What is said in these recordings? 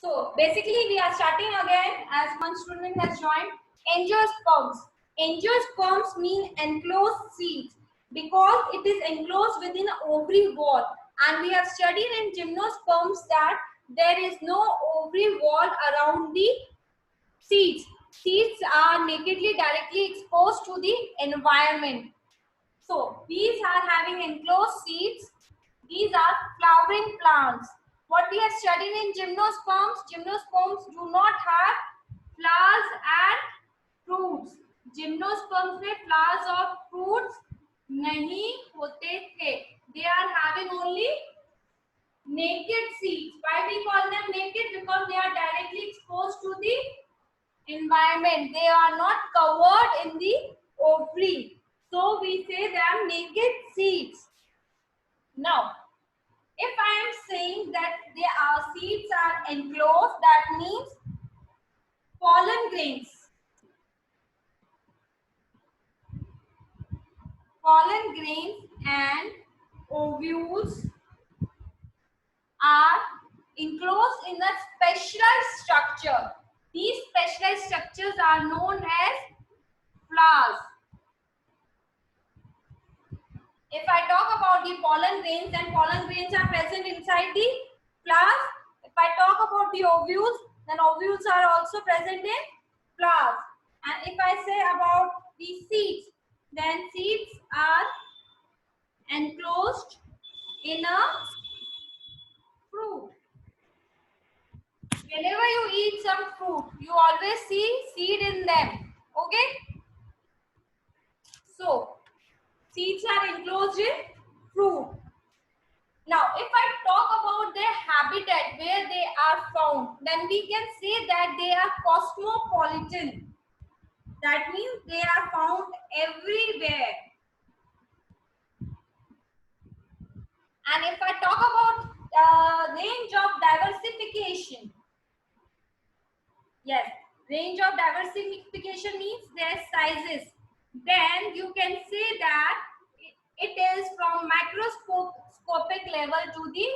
So basically we are starting again as one student has joined. Angiosperms. Angiosperms mean enclosed seeds because it is enclosed within an ovary wall, and we have studied in gymnosperms that there is no ovary wall around the seeds. Seeds are nakedly directly exposed to the environment. So these are having enclosed seeds. These are flowering plants. What we have studied in gymnosperms, gymnosperms do not have flowers and fruits. Gymnosperms में flowers और fruits नहीं होते थे. They are having only naked seeds. Why we call them naked? Because they are directly exposed to the environment. They are not covered in the ovary. So we say them naked seeds. Now, if I am saying that seeds are enclosed, that means pollen grains. Pollen grains and ovules are enclosed in a specialized structure. These specialized structures are known as flowers. If I talk about the pollen grains, then pollen grains are present inside the flowers. If I talk about the ovules, then ovules are also present in flowers. And if I say about the seeds, then seeds are enclosed in a fruit. Whenever you eat some fruit, you always see seed in them. Okay? So, seeds are enclosed in fruit. Now, if I talk about their habitat, where they are found, then we can say that they are cosmopolitan. That means they are found everywhere. And if I talk about range of diversification, yes, range of diversification means their sizes. Then you can say that it is from microscopic level to the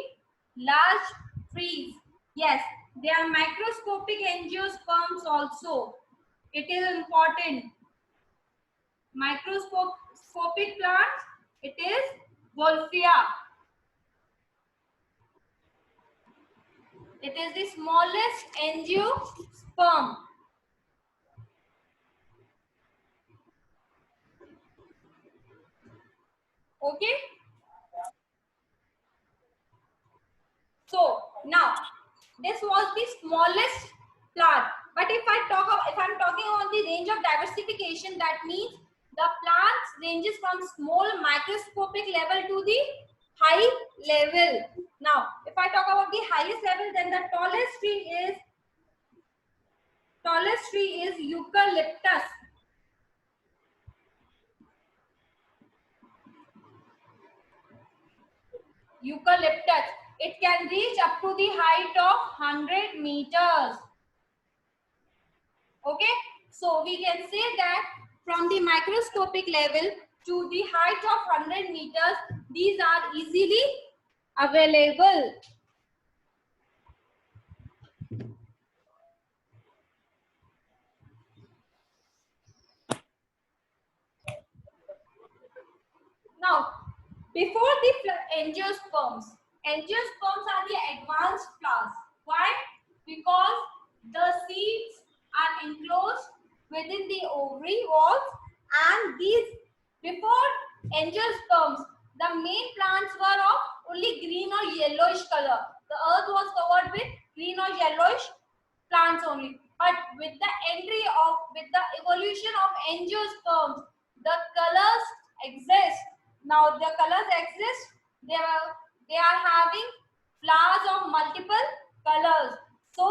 large trees. Yes, they are microscopic angiosperms also. It is important. Microscopic plants, it is Wolffia. It is the smallest angiosperm. Okay. So now this was the smallest plant. But if I'm talking about the range of diversification, that means the plants ranges from small microscopic level to the high level. Now, if I talk about the highest level, then the tallest tree is eucalyptus. Eucalyptus. It can reach up to the height of 100 meters. Okay, so we can say that from the microscopic level to the height of 100 meters, these are easily available. Now, before the angiosperms are the advanced flowers. Why? Because the seeds are enclosed within the ovary walls, and these before angiosperms, the main plants were of only green or yellowish color. The earth was covered with green or yellowish plants only. But with the evolution of angiosperms, the colors exist. Now the colors exist. They are having flowers of multiple colors. So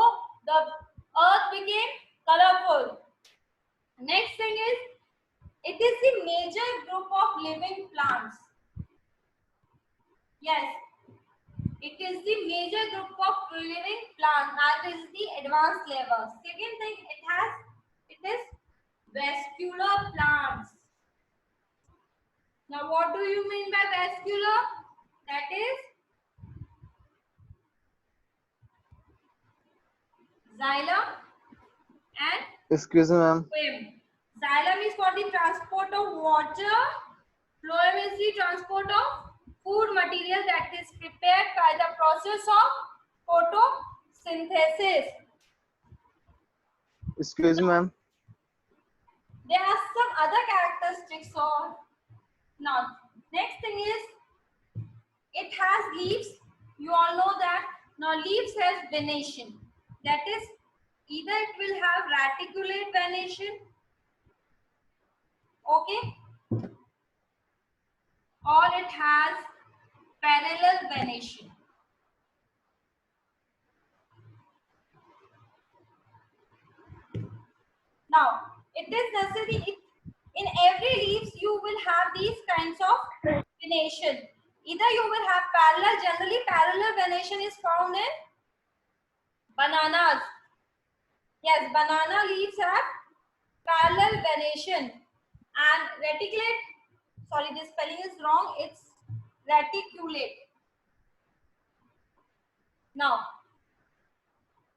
the earth became colorful. Next thing is, it is the major group of living plants. Yes, it is the major group of living plants. That is the advanced level. Second thing, it is vascular plants. Now, what do you mean by vascular? That is Xylem and Excuse me, ma'am. phloem. Xylem is for the transport of water. Phloem is the transport of food material that is prepared by the process of photosynthesis. Excuse me, ma'am. There are some other characteristics of. Now, next thing is it has leaves. You all know that. Now, leaves has venation. That is, either it will have reticulate venation, okay, or it has parallel venation. Now, it is necessary in every leaves you will have these kinds of venation. Either you will have parallel. Generally, parallel venation is found in bananas. Yes, banana leaves have parallel venation, and reticulate. Sorry, this spelling is wrong. It's reticulate. Now,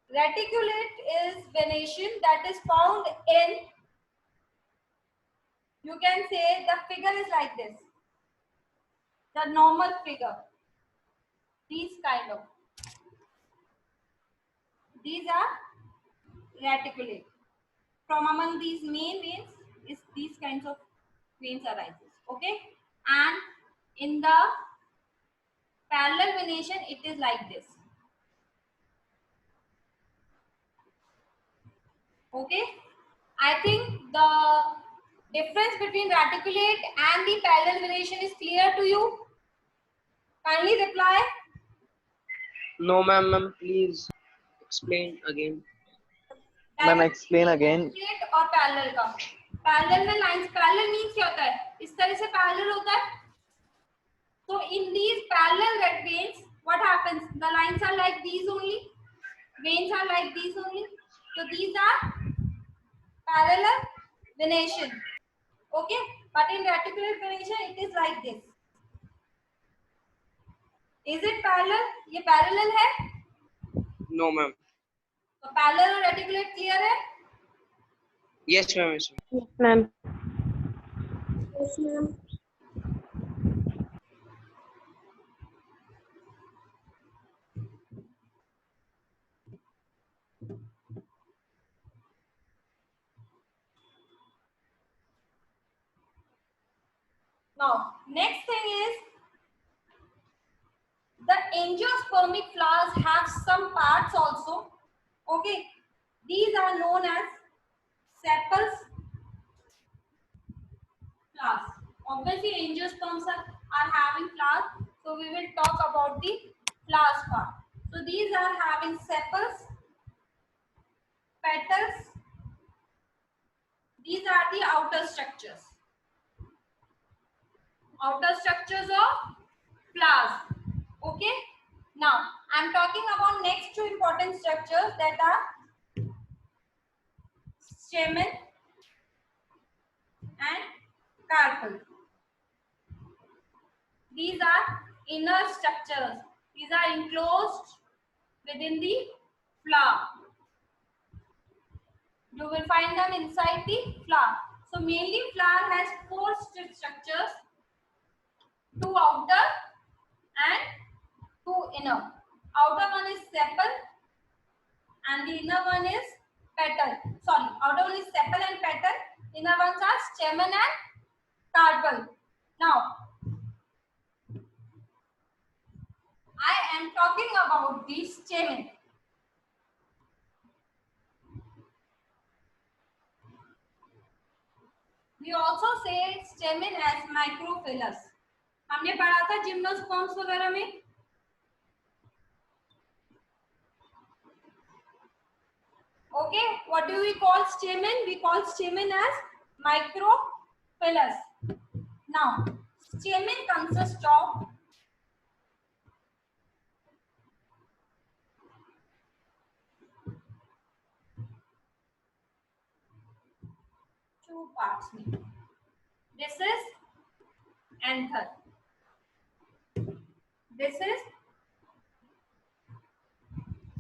reticulate is venation that is found in, you can say the figure is like this, the normal figure, these kind of, these are reticulate. From among these main veins is these kinds of veins arises, okay, and in the parallel venation it is like this, okay. I think the difference between reticulate and the parallel venation is clear to you. Kindly reply. No, ma'am, please explain again. Ma'am, explain again. Reticulate और parallel का. Parallel में lines, parallel means क्या होता है? इस तरह से parallel होता है. So in these parallel red veins, what happens? The lines are like these only. Veins are like these only. So these are parallel venation. Okay, but in reticulate venation it is like this. Is it parallel? ये parallel है? No, ma'am. तो parallel और reticulate clear है? Yes, ma'am. Yes, ma'am. Yes, ma'am. Yes, ma'am. Now, next thing is the angiospermic flowers have some parts also. Okay, these are known as sepals flowers. Obviously, angiosperms are having flowers, so we will talk about the flowers part. So these are having sepals, petals. These are the outer structures. Outer structures of flowers. Okay. Now, I am talking about next two important structures that are stamen and carpel. These are inner structures. These are enclosed within the flower. You will find them inside the flower. So mainly flower has four structures, two outer and two inner. Outer one is sepal and the inner one is petal. Sorry, outer one is sepal and petal. Inner ones are stamen and carpel. Now, I am talking about the stamen. We also say stamen as microphyllous. हमने पढ़ा था gymnosperms वगैरह में. Okay, what do we call stamen? We call stamen as microphyllous. Now, stamen consists of two parts. This is anther. This is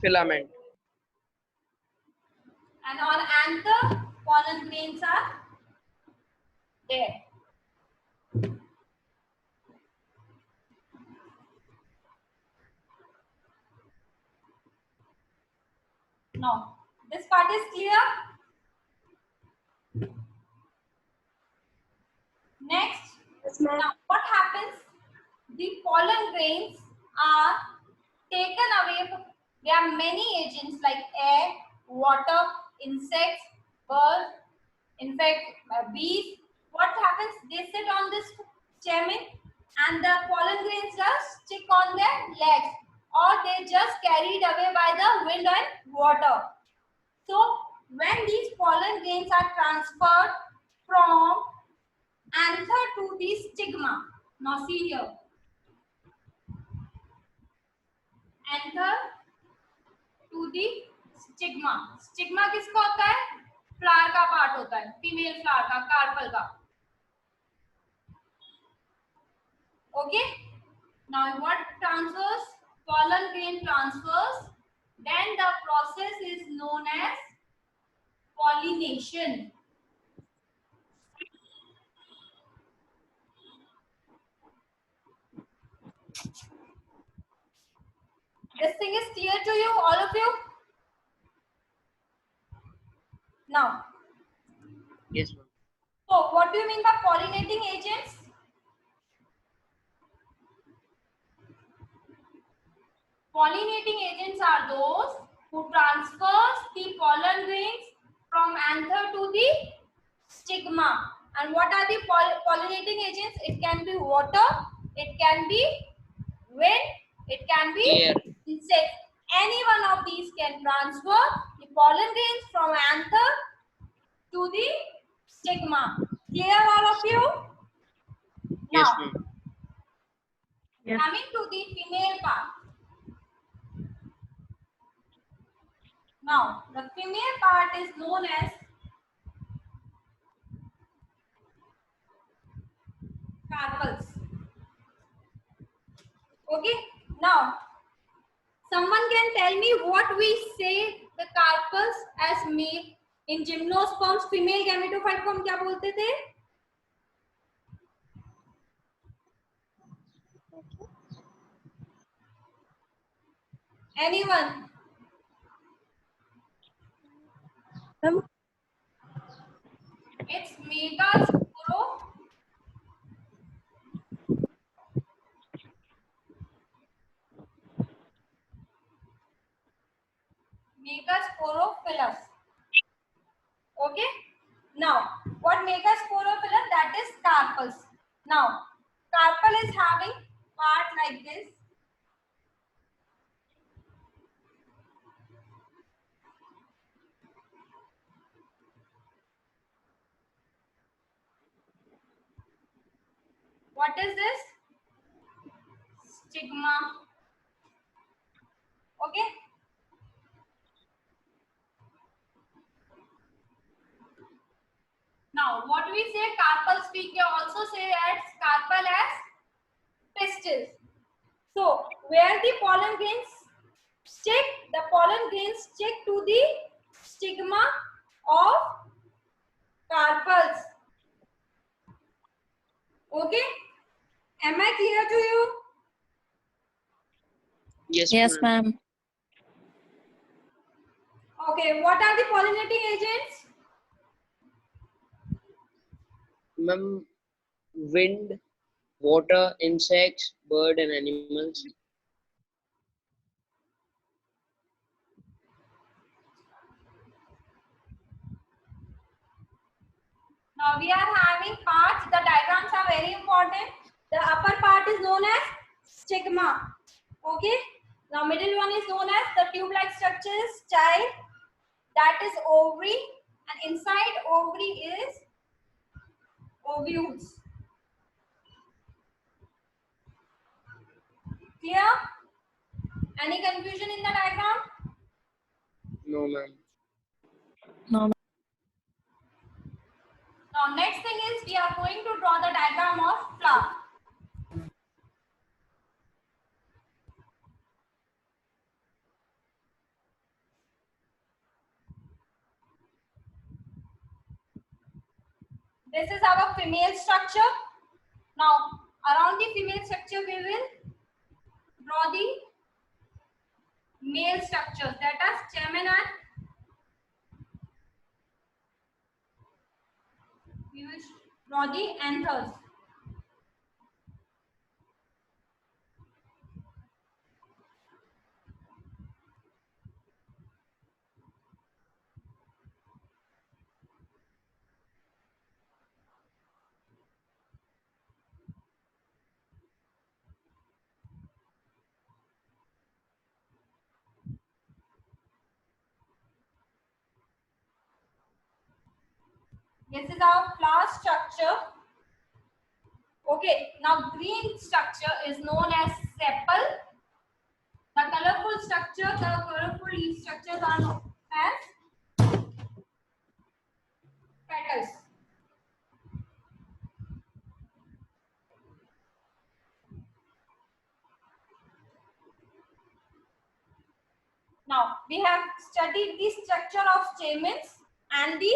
Filament. And on anther, pollen grains are there. Now, this part is clear. Next, Yes, ma'am. now what happens? The pollen grains are taken away. There are many agents like air, water, insects, birds, in fact, bees. What happens? They sit on this stamen and the pollen grains just stick on their legs, or they just carried away by the wind and water. So when these pollen grains are transferred from anther to the stigma, now see here, anther to the stigma. Stigma किसका होता है? Flower का part होता है, female flower का, carpel का. Okay. Now what transfers? Pollen grain transfers. Then the process is known as pollination. This thing is clear to you, all of you? Now, Yes, ma'am. so what do you mean by pollinating agents? Pollinating agents are those who transfers the pollen grains from anther to the stigma. And what are the pollinating agents? It can be water, it can be wind, it can be Air. insect. Any one of these can transfer the pollen grains from anther to the stigma. Clear, all of you? Yes, Now, ma'am. coming to the female part. Now, the female part is known as carpels. Okay. Now, someone can tell me what we say the carpels as male in gymnosperms. Female gametophyte को हम क्या बोलते थे? Anyone? It's megasporo. Megasporophilus. Okay. Now, what megasporophilus? That is carpels. Now, carpel is having part like this. What is this? Stigma. Okay. Now, what we say carpels, we can also say as carpel as pistils. So, where the pollen grains stick, the pollen grains stick to the stigma of carpels. Okay. Am I clear to you? Yes, ma'am. Okay. What are the pollinating agents? Ma'am, wind, water, insects, bird and animals. Now we are having parts. The diagrams are very important. The upper part is known as stigma. Okay. Now middle one is known as the tube-like structure is child. That is ovary, and inside ovary is ovules. Clear? Any confusion in the diagram? No, ma'am. No. Now next thing is we are going to draw the diagram of flower. This is our female structure. Now, around the female structure, we will draw the male structures, that are stamen and we will draw the anthers. This is our flower structure. Okay, now green structure is known as sepal. The colorful structure, the colorful leaf structures are known as petals. Now, we have studied the structure of stamens and the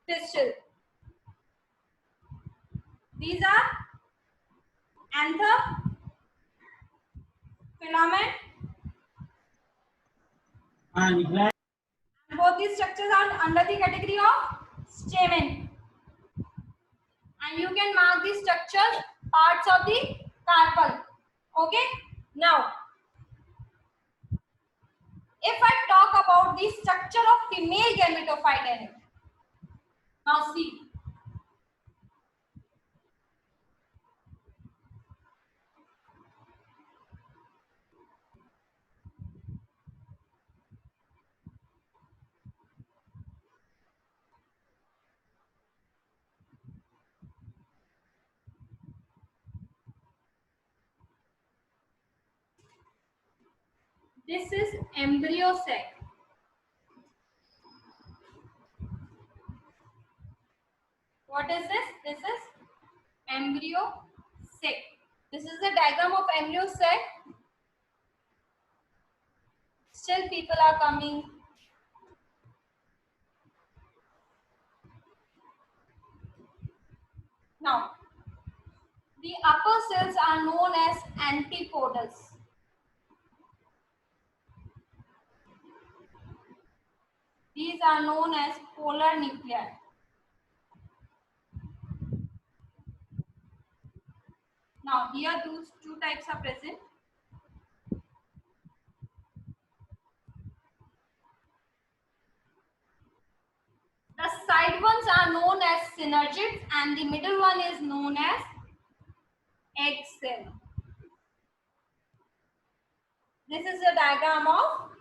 pistil. These are anther, filament, and both these structures are under the category of stamen. And you can mark the structure parts of the carpel. Okay. Now, if I talk about the structure of female gametophyte animal, now see. This is embryo sac. What is this? This is embryo sac. This is the diagram of embryo sac. Still people are coming. Now, the upper cells are known as antipodals. These are known as polar nuclei. Now, here those two types are present. The side ones are known as synergids and the middle one is known as egg cell. This is the diagram of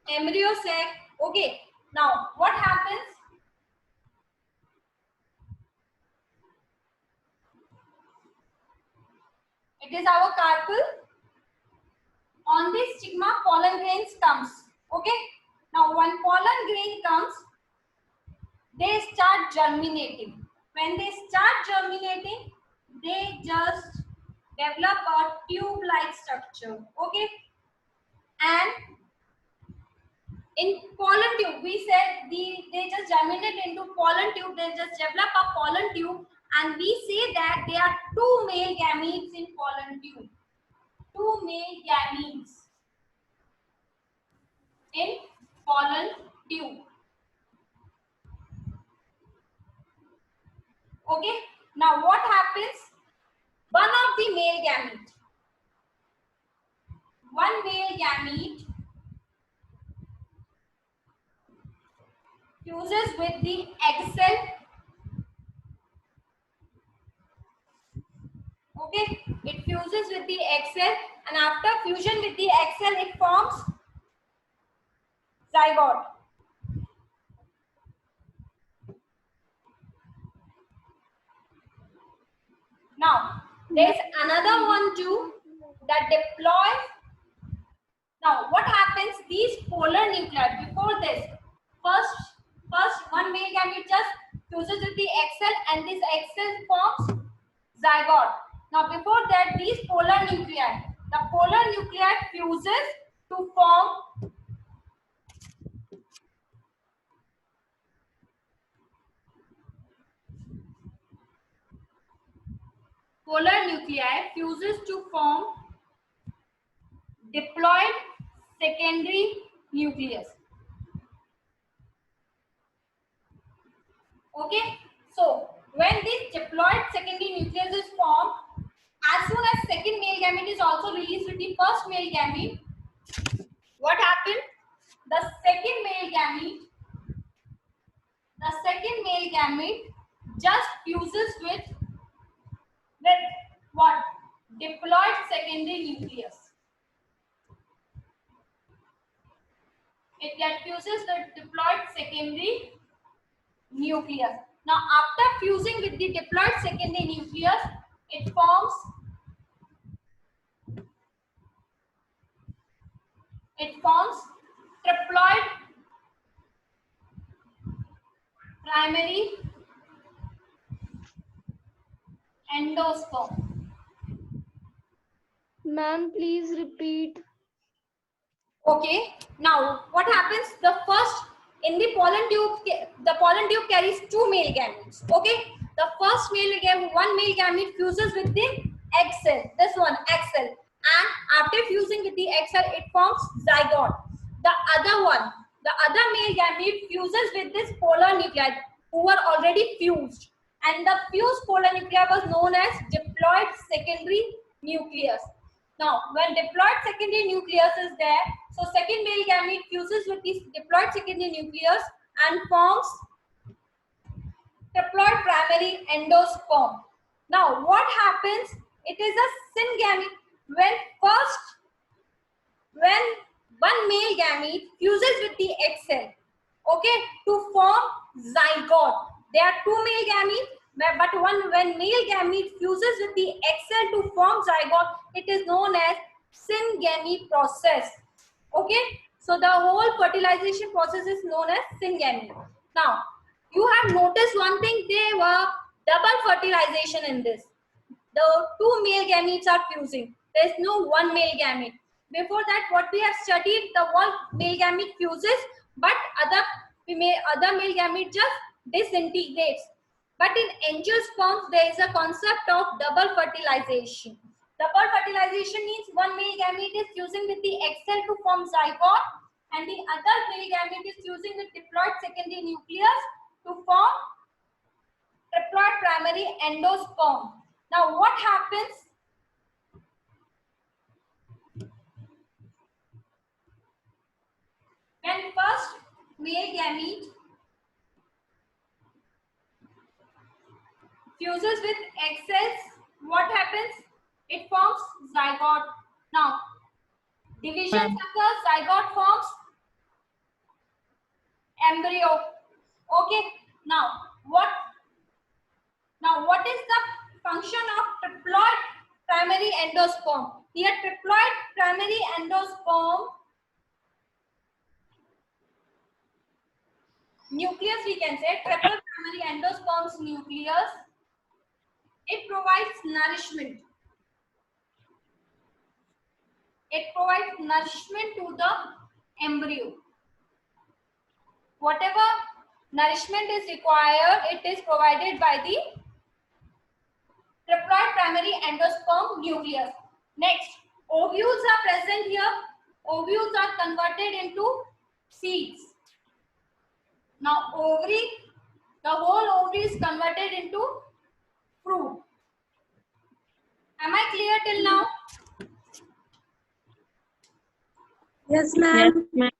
embryo sac. Okay, now what happens? It is our carpel. On this stigma, pollen grains comes. Okay, now when pollen grain comes, they start germinating. When they start germinating, they just develop a tube-like structure. Okay, and in pollen tube, we said they just germinate into pollen tube. They just develop a pollen tube, and we say that there are two male gametes in pollen tube. Two male gametes in pollen tube. Okay, now what happens? One male gamete fuses with the egg cell. Okay, it fuses with the egg cell, and after fusion with the egg cell, it forms zygote. Now, there is another one too that diploid. Now, what happens? These polar nuclei, before this, first one male gamete just fuses with the egg cell, and this egg cell forms zygote. Now, before that, these polar nuclei, the polar nuclei fuses to form polar nuclei fuses to form diploid secondary nucleus. Okay, so when this diploid secondary nucleus is formed, as soon as second male gamete is also released with the first male gamete, what happened? The second male gamete just fuses with what? Diploid secondary nucleus. It gets fuses with diploid secondary nucleus. Now, after fusing with the diploid secondary nucleus, it forms triploid primary endosperm. Ma'am, please repeat. Okay. Now, what happens? The first in the pollen tube carries two male gametes. Okay. The first one male gamete fuses with the egg cell. This one, egg cell, and after fusing with the egg cell, it forms zygote. The other male gamete fuses with this polar nuclei who were already fused, and the fused polar nuclei was known as diploid secondary nucleus. Now, when diploid secondary nucleus is there, so second male gamete fuses with this diploid secondary nucleus and forms triploid primary endosperm. Now, what happens? It is a syngamete. When one male gamete fuses with the egg cell, okay, to form zygote. There are two male gametes, but when male gamete fuses with the egg cell to form zygote, it is known as syngamy process. Okay, so the whole fertilization process is known as syngamy. Now, you have noticed one thing, there were double fertilization in this. The two male gametes are fusing. There is no one male gamete. Before that, what we have studied, the one male gamete fuses, but other male gamete just disintegrates. But in angiosperms, there is a concept of double fertilization. Double fertilization means one male gamete is fusing with the egg cell to form zygote, and the other male gamete is fusing with diploid secondary nucleus to form triploid primary endosperm. Now, what happens? When first male gamete fuses with egg cells, what happens? It forms zygote. Now, division occurs, zygote forms embryo. Okay. Now, what is the function of triploid primary endosperm? Here, triploid primary endosperm nucleus, we can say, triple primary endosperm's nucleus, it provides nourishment. It provides nourishment to the embryo. Whatever nourishment is required, it is provided by the triploid primary endosperm nucleus. Next, ovules are present here. Ovules are converted into seeds. Now, the whole ovary is converted into fruit. Am I clear till now? Yes, ma'am. Yes, ma'am.